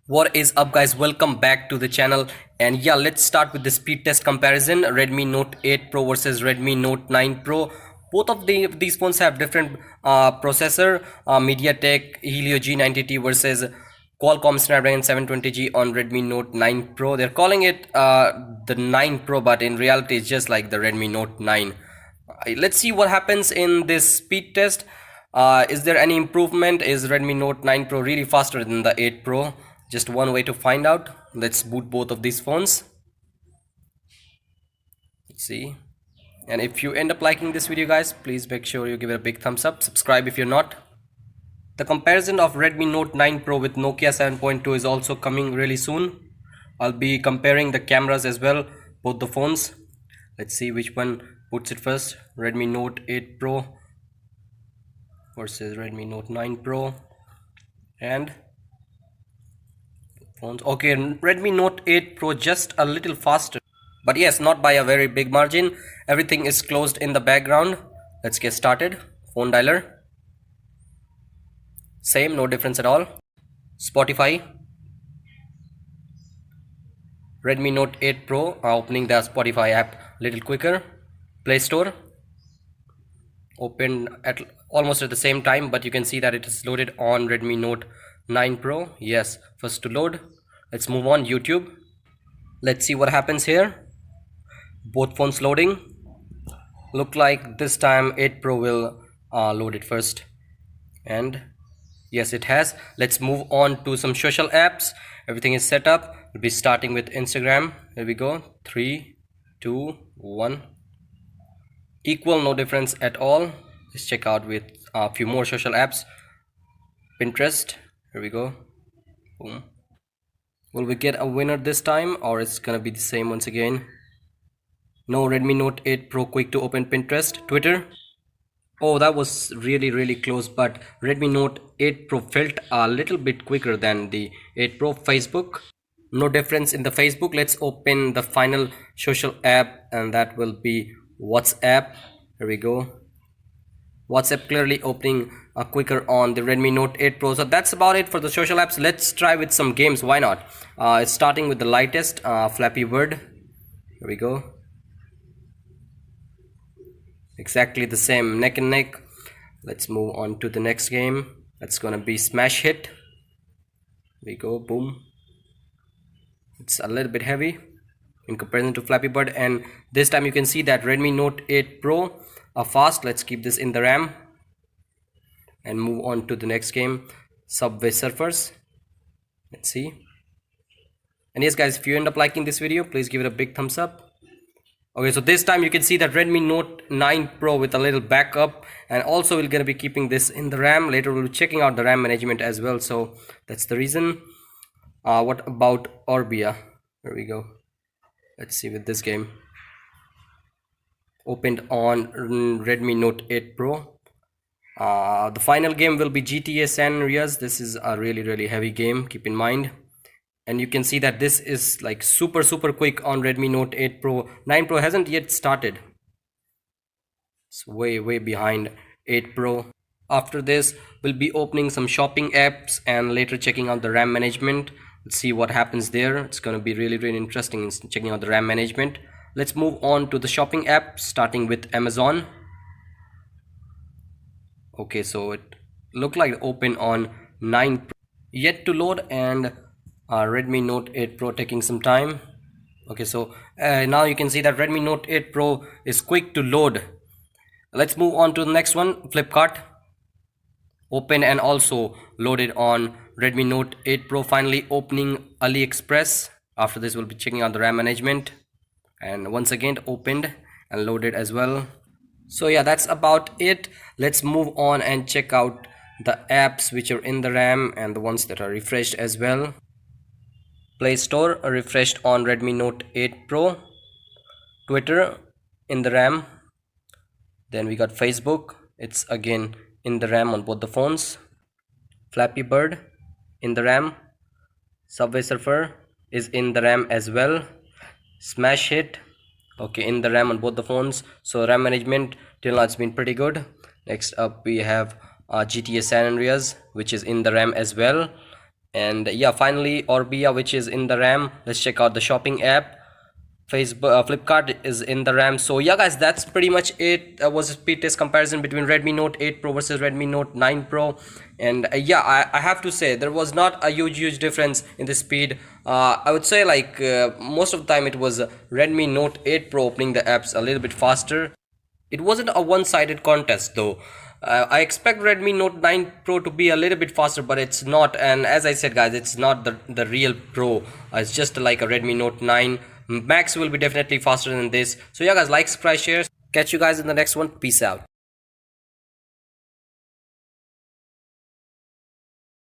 What is up, guys? Welcome back to the channel. And yeah, let's start with the speed test comparison. Redmi Note 8 Pro versus Redmi Note 9 Pro. Both of these phones have different processor. MediaTek Helio G90T versus Qualcomm Snapdragon 720G on Redmi Note 9 Pro. They're calling it the 9 Pro, but in reality it's just like the Redmi Note 9. Let's see what happens in this speed test. Is there any improvement? Is Redmi Note 9 Pro really faster than the 8 Pro? Just one way to find out. Let's boot both of these phones. Let's see. And if you end up liking this video, guys, please make sure you give it a big thumbs up. Subscribe if you're not. The comparison of Redmi Note 9 Pro with Nokia 7.2 is also coming really soon. I'll be comparing the cameras as well, both the phones. Let's see which one puts it first. Redmi Note 8 Pro versus Redmi Note 9 Pro. And phones. Okay, Redmi Note 8 Pro just a little faster, but yes, not by a very big margin. Everything is closed in the background. Let's get started. Phone dialer, same, no difference at all. Spotify. Redmi Note 8 Pro opening the Spotify app little quicker. Play Store opened at almost at the same time, but you can see that it is loaded on Redmi Note 9 Pro. Yes, first to load. Let's move on. YouTube. Let's see what happens here. Both phones loading. Look like this time 8 Pro will load it first, and yes, it has. Let's move on to some social apps. Everything is set up. We'll be starting with Instagram. Here we go. 3 2 1. Equal, no difference at all. Let's check out with a few more social apps. Pinterest. Here we go. Boom. Will we get a winner this time, or it's gonna be the same once again? No, Redmi Note 8 Pro quick to open Pinterest. Twitter. Oh, that was really close, but Redmi Note 8 Pro felt a little bit quicker than the 8 Pro. Facebook. No difference in the Facebook. Let's open the final social app, and that will be WhatsApp. Here we go. WhatsApp clearly opening quicker on the Redmi Note 8 Pro. So that's about it for the social apps. Let's try with some games. Why not? It's starting with the lightest, Flappy Bird. Here we go. Exactly the same, neck and neck. Let's move on to the next game. That's gonna be Smash Hit. Here we go. Boom. It's a little bit heavy in comparison to Flappy Bird, and this time you can see that Redmi Note 8 Pro are fast. Let's keep this in the RAM and move on to the next game, Subway Surfers. Let's see. And yes, guys, if you end up liking this video, please give it a big thumbs up. Okay, so this time you can see that Redmi Note 9 Pro with a little backup, and also we're gonna be keeping this in the RAM. Later we'll be checking out the RAM management as well, so that's the reason. What about Orbia? Here we go. Let's see with this game. Opened on Redmi Note 8 Pro. The final game will be GTA San Andreas. This is a really heavy game, keep in mind. And you can see that this is like super quick on Redmi Note 8 Pro. 9 Pro hasn't yet started. It's way behind 8 Pro. After this, we'll be opening some shopping apps and later checking out the RAM management. Let's see what happens there. It's going to be really interesting in checking out the RAM management. Let's move on to the shopping app, starting with Amazon. Okay, so it looked like open on 9 Pro. Yet to load, and Redmi Note 8 Pro taking some time. Okay, so now you can see that Redmi Note 8 Pro is quick to load. Let's move on to the next one, Flipkart. Open and also loaded on Redmi Note 8 Pro. Finally opening AliExpress. After this we'll be checking out the RAM management, and once again opened and loaded as well. So yeah, that's about it. Let's move on and check out the apps which are in the RAM and the ones that are refreshed as well. Play Store refreshed on Redmi Note 8 Pro. Twitter in the RAM. Then we got Facebook. It's again in the RAM on both the phones. Flappy Bird in the RAM. Subway Surfer is in the RAM as well. Smash Hit, okay, in the RAM on both the phones. So RAM management till now it's been pretty good. Next up we have GTA San Andreas, which is in the RAM as well. And yeah, finally Orbia, which is in the RAM. Let's check out the shopping app. Facebook, Flipkart is in the RAM. So yeah guys, that's pretty much it. Was a speed test comparison between Redmi Note 8 Pro versus Redmi Note 9 Pro. And yeah, I have to say there was not a huge difference in the speed. I would say like most of the time it was Redmi Note 8 Pro opening the apps a little bit faster. It wasn't a one-sided contest though. I expect Redmi Note 9 Pro to be a little bit faster, but it's not. And as I said guys, it's not the real Pro. It's just like a Redmi Note 9 Max will be definitely faster than this. So yeah guys, like, subscribe, share. Catch you guys in the next one. Peace out.